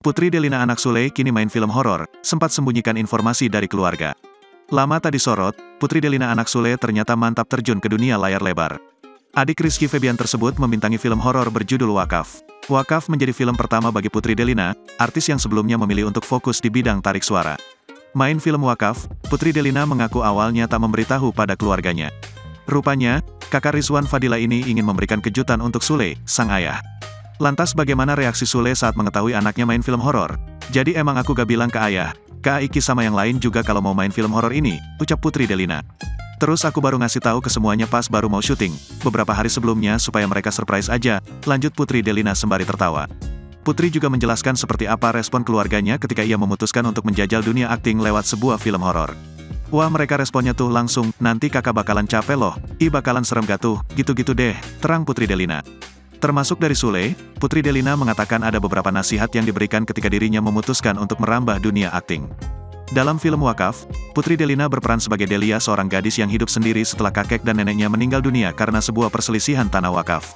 Putri Delina anak Sule kini main film horor, sempat sembunyikan informasi dari keluarga. Lama tak disorot, Putri Delina anak Sule ternyata mantap terjun ke dunia layar lebar. Adik Rizky Febian tersebut membintangi film horor berjudul Wakaf. Wakaf menjadi film pertama bagi Putri Delina, artis yang sebelumnya memilih untuk fokus di bidang tarik suara. Main film Wakaf, Putri Delina mengaku awalnya tak memberitahu pada keluarganya. Rupanya, kakak Rizwan Fadila ini ingin memberikan kejutan untuk Sule, sang ayah. Lantas bagaimana reaksi Sule saat mengetahui anaknya main film horor? Jadi emang aku gak bilang ke ayah, Kak Iki sama yang lain juga kalau mau main film horor ini, ucap Putri Delina. Terus aku baru ngasih tahu ke semuanya pas baru mau syuting, beberapa hari sebelumnya supaya mereka surprise aja, lanjut Putri Delina sembari tertawa. Putri juga menjelaskan seperti apa respon keluarganya ketika ia memutuskan untuk menjajal dunia akting lewat sebuah film horor. Wah, mereka responnya tuh langsung, nanti kakak bakalan capek loh, bakalan serem gak tuh, gitu-gitu deh, terang Putri Delina. Termasuk dari Sule, Putri Delina mengatakan ada beberapa nasihat yang diberikan ketika dirinya memutuskan untuk merambah dunia akting. Dalam film Wakaf, Putri Delina berperan sebagai Delia, seorang gadis yang hidup sendiri setelah kakek dan neneknya meninggal dunia karena sebuah perselisihan tanah wakaf.